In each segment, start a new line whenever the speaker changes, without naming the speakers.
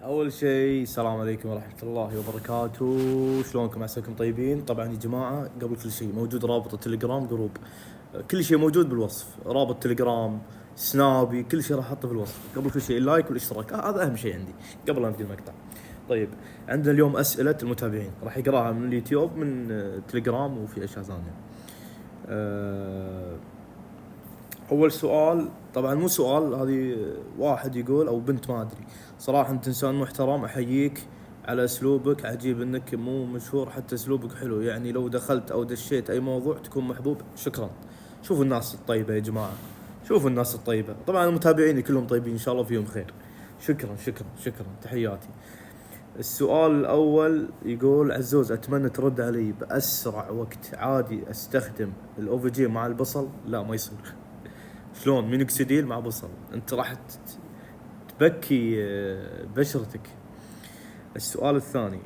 اول شيء السلام عليكم ورحمه الله وبركاته. شلونكم؟ عساكم طيبين. طبعا يا جماعه قبل كل شيء موجود رابط التليجرام جروب، كل شيء موجود بالوصف، رابط تليجرام سنابي كل شيء راح احطه بالوصف. قبل كل شيء اللايك والاشتراك، هذا اهم شيء عندي قبل لا نبدا المقطع. طيب، عندنا اليوم اسئله المتابعين راح يقراها من اليوتيوب من تليجرام وفي اشياء ثانيه. اول سؤال طبعا مو سؤال، هذه واحد يقول او بنت ما ادري، صراحه انت انسان محترم، احييك على اسلوبك، عجيب انك مو مشهور حتى اسلوبك حلو، يعني لو دخلت او دشيت اي موضوع تكون محبوب. شكرا. شوفوا الناس الطيبه يا جماعه، شوفوا الناس الطيبه. طبعا متابعيني كلهم طيبين ان شاء الله فيهم خير. شكرا شكرا شكرا، تحياتي. السؤال الاول يقول عزوز اتمنى ترد علي باسرع وقت، عادي استخدم الاوفيجي مع البصل؟ لا ما يصير. شلون مينوكسيديل مع بصل؟ انت راح تبكي بشرتك. السؤال الثاني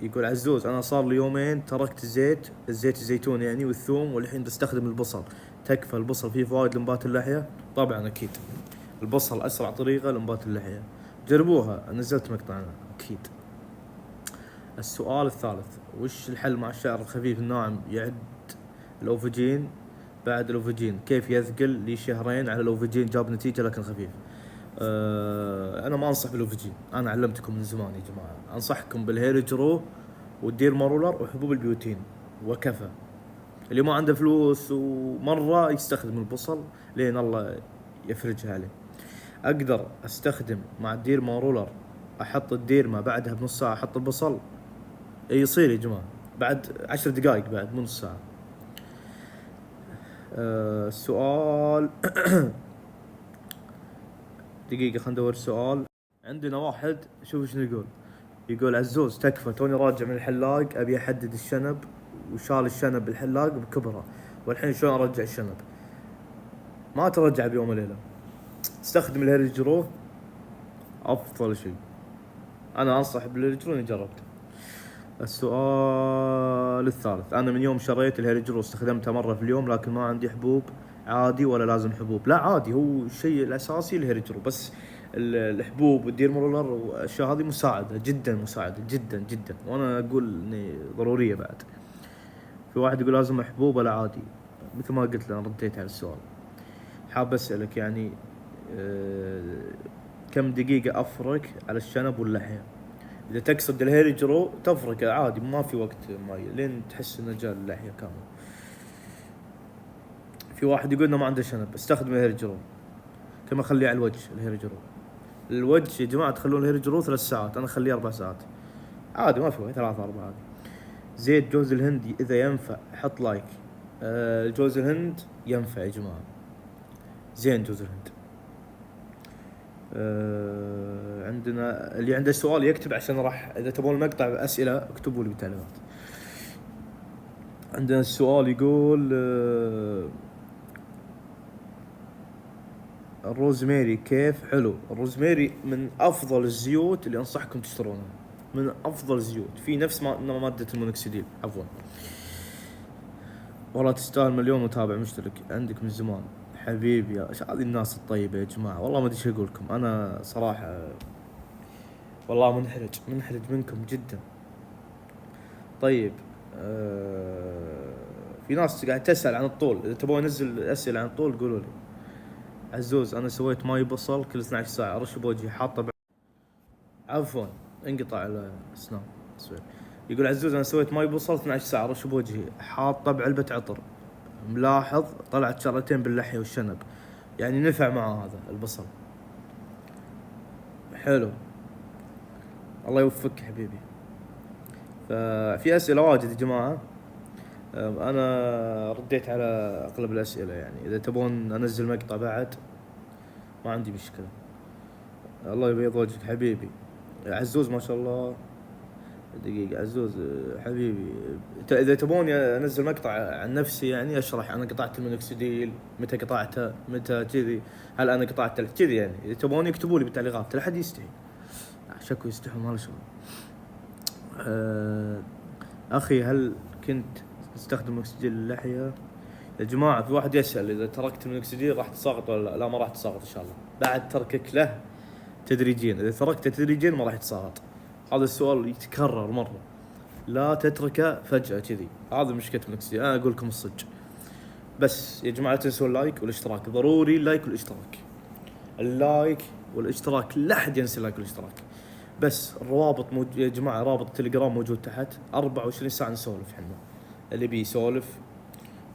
يقول عزوز انا صار لي يومين تركت الزيت الزيتون يعني والثوم، والحين بستخدم البصل، تكفى البصل فيه فوائد لنبات اللحيه؟ طبعا اكيد، البصل اسرع طريقه لنبات اللحيه، جربوها، نزلت مقطع عنها اكيد. السؤال الثالث وش الحل مع الشعر الخفيف الناعم؟ يعد الاوفوجين بعد الاوفوجين، كيف يثقل لي شهرين على الاوفوجين جاب نتيجه لكن خفيف. انا ما انصح بالاوفوجين، انا علمتكم من زمان يا جماعه، انصحكم بالهيرجرو والدير مارولر وحبوب البيوتين وكفى. اللي ما عنده فلوس ومره يستخدم البصل لين الله يفرجها عليه. اقدر استخدم مع الدير مارولر، احط الدير ما بعدها بنص ساعه احط البصل؟ اي يصير يا جماعه، بعد 10 دقائق، بعد مو نص ساعه. السؤال دقيقة خلينا ندور السؤال. عندنا واحد شوف شنو يقول عزوز تكفى، توني راجع من الحلاق ابي احدد الشنب، وشال الشنب بالحلاق بكبره، والحين شلون ارجع الشنب؟ ما ترجع بيوم وليلة، استخدم الهير جرو افضل شيء، انا انصح بالهير جرو، اني جربته. السؤال الثالث انا من يوم شريت الهير جرو استخدمته مرة في اليوم لكن ما عندي حبوب، عادي ولا لازم حبوب؟ لا عادي، هو الشيء الاساسي الهير جرو بس، الحبوب والدير مولر والاشياء هذه مساعده جدا، مساعده جدا جدا، وانا اقول اني ضروريه بعد. في واحد يقول لازم حبوب ولا عادي؟ مثل ما قلت انا رديت على السؤال. حاب اسالك يعني كم دقيقه افرق على الشنب واللحيه؟ اذا تقصد الهير جرو تفرق عادي، ما في وقت ماي لين تحس انه جاء اللحيه كامل. في واحد يقول انه ما عنده شنب استخدم الهير جرو، كما اخليه على الوجه الهير جرو. الوجه يا جماعه تخلون الهير جرو 3 ساعات، انا اخليه 4 ساعات عادي، ما في وقت، 3 4 عادي. زيت جوز الهند اذا ينفع حط لايك. جوز الهند ينفع يا جماعه، زين جوز الهند. عندنا اللي عنده سؤال يكتب عشان راح، اذا تبون مقطع اسئله اكتبوا لي بالتعليقات. عندنا السؤال يقول الروزميري كيف؟ حلو الروزميري، من افضل الزيوت اللي انصحكم تشترونها، من افضل الزيوت، في نفس ماده المونوكسيديل عفوا. والله تستاهل مليون متابع مشترك عندك من زمان حبيبي. يا هذه الناس الطيبه يا جماعه، والله ما ادري ايش اقول لكم، انا صراحه والله منحرج منكم جدا. طيب في ناس قاعد تسال عن الطول، اذا تبغون انزل اسئله عن الطول قولوا لي. عزوز انا سويت ماي بصل كل 12 ساعه ارش بوجهي حاطه عفوا انقطع السناب تصوير. يقول عزوز انا سويت ماي بصل 12 ساعه ارش بوجهي حاطه بعلبه عطر، ملاحظ طلعت شرتين باللحيه والشنب، يعني نفع معه هذا البصل. حلو، الله يوفقك حبيبي. ففي اسئله واجد يا جماعه، انا رديت على اغلب الاسئله، يعني اذا تبون انزل مقطع بعد ما عندي مشكله. الله يبيض وجهك حبيبي. عزوز ما شاء الله. دقيقة عزوز حبيبي، إذا تبوني أنزل مقطع عن نفسي يعني أشرح أنا قطعت المينوكسيديل متى قطعته متى كذي، هل أنا قطعت كذي، يعني إذا تبوني اكتبوا لي بالتعليقات، لا حد يستحي، شكو يستحوا ما له شغل. أخي هل كنت تستخدم مينوكسيديل للحية؟ يا جماعة في واحد يسأل إذا تركت المينوكسيديل راح تساقط ولا لا؟ لا ما راح تساقط إن شاء الله، بعد تركك له تدريجيا. اذا تركته تدريجيا ما راح يتصاعد. هذا السؤال يتكرر مره، لا تتركه فجاه كذي. هذا مشكله نفسي، انا اقول لكم الصدق. بس يا جماعه لا تنسوا اللايك والاشتراك، ضروري اللايك والاشتراك. اللايك والاشتراك، لا احد ينسى اللايك والاشتراك. بس الروابط يا جماعه رابط التليجرام موجود تحت، 24 ساعه نسولف احنا، اللي بيسولف.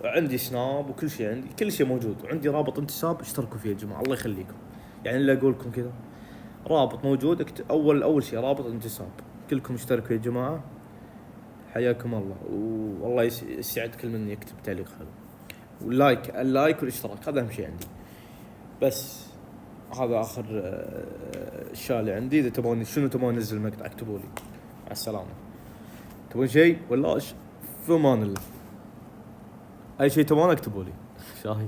عندي سناب وكل شيء، عندي كل شيء موجود، وعندي رابط انتساب اشتركوا فيه يا جماعه الله يخليكم. يعني اللي اقول لكم كذا رابط موجود، اول شيء رابط انتساب، كلكم اشتركوا يا جماعه. حياكم الله، والله يسعد كل من يكتب تعليق حلو. اللايك والاشتراك هذا اهم شيء عندي. بس هذا اخر الشيء اللي عندي. اذا تبون شنو تبون انزل مقطع اكتبوا لي. مع السلامه. تبون شيء ولا في امان الله؟ اي شيء تبون اكتبوا لي. شاهي.